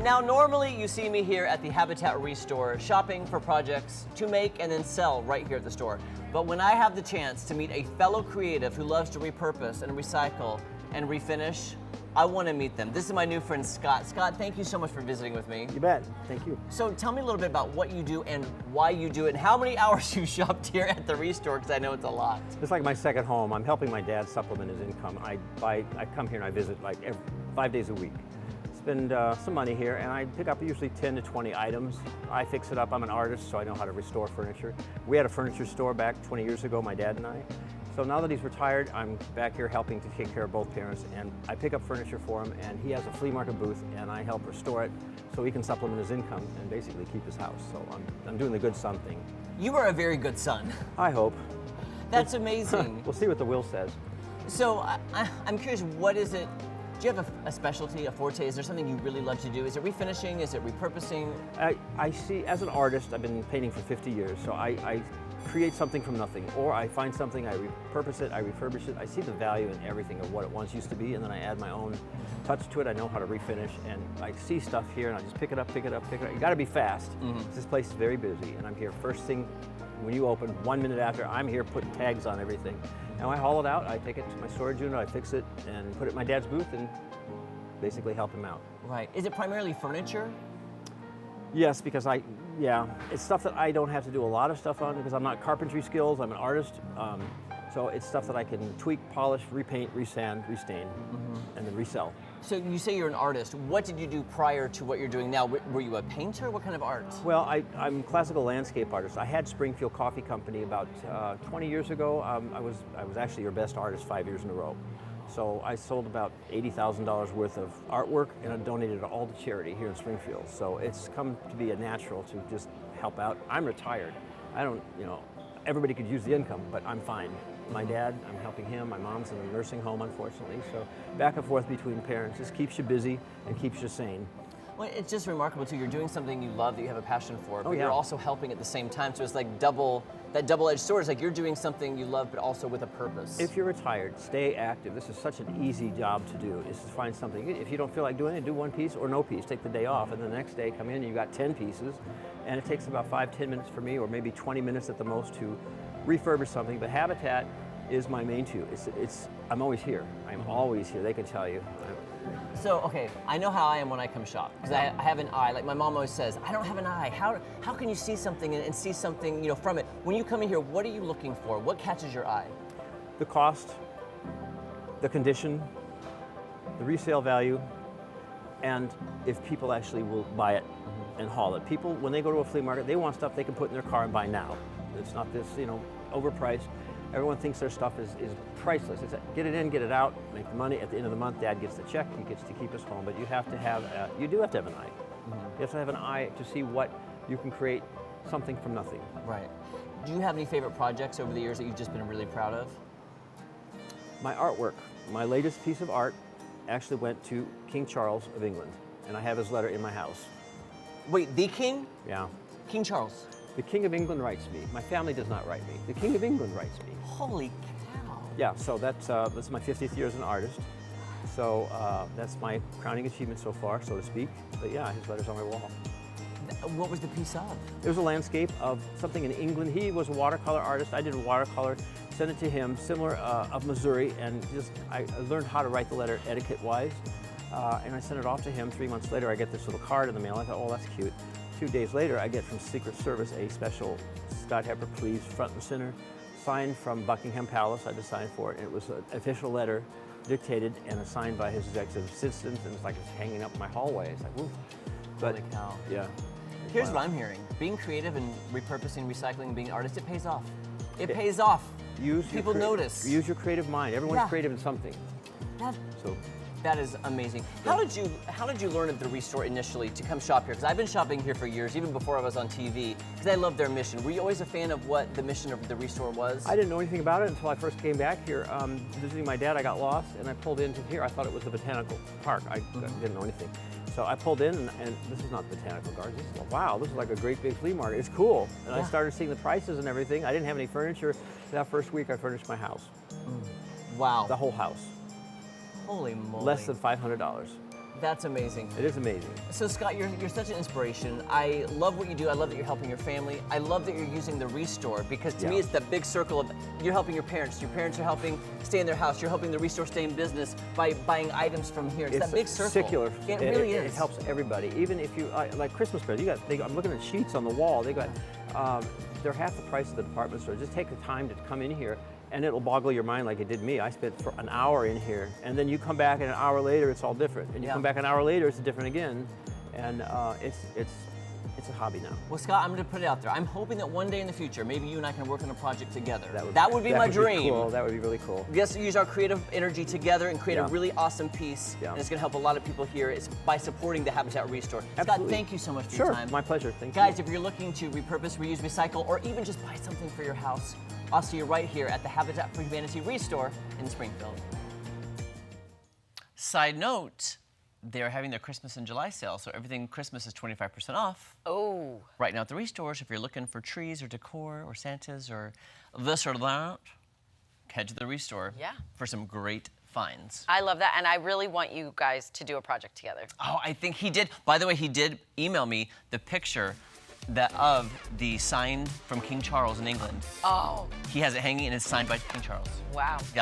Now, normally you see me here at the Habitat Restore shopping for projects to make and then sell right here at the store. But when I have the chance to meet a fellow creative who loves to repurpose and recycle and refinish, I want to meet them. This is my new friend, Scott. Scott, thank you so much for visiting with me. You bet. Thank you. So tell me a little bit about what you do and why you do it and how many hours you shopped here at the Restore, because I know it's a lot. It's like my second home. I'm helping my dad supplement his income. I come here and I visit like 5 days a week. Spend some money here, and I pick up usually 10 to 20 items. I fix it up. I'm an artist, so I know how to restore furniture. We had a furniture store back 20 years ago, my dad and I. So now that he's retired, I'm back here helping to take care of both parents, and I pick up furniture for him, and he has a flea market booth, and I help restore it so he can supplement his income and basically keep his house. So I'm doing the good son thing. You are a very good son. I hope. That's amazing. We'll see what the will says. So I'm curious, what is it? Do you have a specialty, a forte? Is there something you really love to do? Is it refinishing? Is it repurposing? I see, as an artist, I've been painting for 50 years, so I create something from nothing, or I find something, I repurpose it, I refurbish it. I see the value in everything of what it once used to be, and then I add my own touch to it. I know how to refinish, and I see stuff here, and I just pick it up, pick it up, pick it up. You gotta be fast. This place is very busy, and I'm here first thing when you open, 1 minute after, I'm here putting tags on everything. And I haul it out, I take it to my storage unit, I fix it, and put it in my dad's booth, and basically help him out. Right. Is it primarily furniture? Yes, because it's stuff that I don't have to do a lot of stuff on because I'm not carpentry skills, I'm an artist. So it's stuff that I can tweak, polish, repaint, resand, restain, and then resell. So you say you're an artist. What did you do prior to what you're doing now? Were you a painter? What kind of art? Well, I'm a classical landscape artist. I had Springfield Coffee Company about 20 years ago. I was actually your best artist 5 years in a row. So I sold about $80,000 worth of artwork, and I donated it all to charity here in Springfield. So it's come to be a natural to just help out. I'm retired. I don't, everybody could use the income, but I'm fine. My dad, I'm helping him. My mom's in a nursing home, unfortunately. So back and forth between parents just keeps you busy and keeps you sane. Well, it's just remarkable too. You're doing something you love that you have a passion for, but yeah. You're also helping at the same time. So it's like that double-edged sword. It's like you're doing something you love, but also with a purpose. If you're retired, stay active. This is such an easy job to do, is to find something. If you don't feel like doing it, do one piece or no piece. Take the day off, and the next day come in and you got 10 pieces. And it takes about 5-10 minutes for me, or maybe 20 minutes at the most, to refurbish something. But Habitat is my main tool. I'm always here. I'm always here. They can tell you. So, okay, I know how I am when I come shop, because I have an eye. Like my mom always says, I don't have an eye. How can you see something and see something, from it? When you come in here, what are you looking for? What catches your eye? The cost, the condition, the resale value, and if people actually will buy it and haul it. People, when they go to a flea market, they want stuff they can put in their car and buy now. It's not this, overpriced. Everyone thinks their stuff is priceless. It's get it in, get it out, make the money. At the end of the month, Dad gets the check. He gets to keep us home. But you have to have, you do have to have an eye. You have to have an eye to see what you can create, something from nothing. Right. Do you have any favorite projects over the years that you've just been really proud of? My artwork, my latest piece of art, actually went to King Charles of England, and I have his letter in my house. Wait, the king? Yeah. King Charles. The King of England writes me. My family does not write me. The King of England writes me. Holy cow. Yeah, so that's my 50th year as an artist. So that's my crowning achievement so far, so to speak. But yeah, his letter's on my wall. What was the piece of? It was a landscape of something in England. He was a watercolor artist. I did watercolor, sent it to him, similar of Missouri, and I learned how to write the letter etiquette-wise. And I sent it off to him. 3 months later, I get this little card in the mail. I thought, oh, that's cute. 2 days later, I get from Secret Service a special Scott Hepper, please, front and center, signed from Buckingham Palace. I had to sign for it. And it was an official letter dictated and signed by his executive assistant, and it's like it's hanging up in my hallway. It's like, woo. But, holy cow. Yeah. Here's what I'm hearing. Being creative and repurposing, recycling, being an artist, it pays off. It pays off. People notice. Use your creative mind. Everyone's creative in something. That is amazing. How did you learn of the Restore initially to come shop here? Because I've been shopping here for years, even before I was on TV, because I love their mission. Were you always a fan of what the mission of the Restore was? I didn't know anything about it until I first came back here. Visiting my dad, I got lost, and I pulled into here. I thought it was the botanical park. I didn't know anything. So I pulled in, and this is not the botanical gardens. Wow, this is like a great big flea market. It's cool. And I started seeing the prices and everything. I didn't have any furniture. That first week, I furnished my house. Wow. The whole house. Holy moly. Less than $500. That's amazing. It is amazing. So Scott, you're such an inspiration. I love what you do. I love that you're helping your family. I love that you're using the Restore, because to me it's that big circle of you're helping your parents. Your parents are helping stay in their house. You're helping the Restore stay in business by buying items from here. It's that big circle. Circular. It really is. It helps everybody. Even if you like Christmas presents, I'm looking at sheets on the wall. They got they're half the price of the department store. Just take the time to come in here, and it'll boggle your mind like it did me. I spent for an hour in here, and then you come back, and an hour later, it's all different. And you come back an hour later, it's different again. And it's a hobby now. Well, Scott, I'm going to put it out there. I'm hoping that one day in the future, maybe you and I can work on a project together. That would be my dream. Cool. That would be really cool. Just use our creative energy together and create a really awesome piece. And it's going to help a lot of people here. It's by supporting the Habitat Restore. Scott, thank you so much for your time. My pleasure. Thank you. Guys, if you're looking to repurpose, reuse, recycle, or even just buy something for your house, I'll see you right here at the Habitat for Humanity Restore in Springfield. Side note, they're having their Christmas in July sale, so everything Christmas is 25% off. Oh. Right now at the Restores, if you're looking for trees or decor or Santas or this or that, head to the Restore for some great finds. I love that, and I really want you guys to do a project together. Oh, I think he did. By the way, he did email me the picture of the sign from King Charles in England. Oh. He has it hanging and it's signed by King Charles. Wow. Yeah.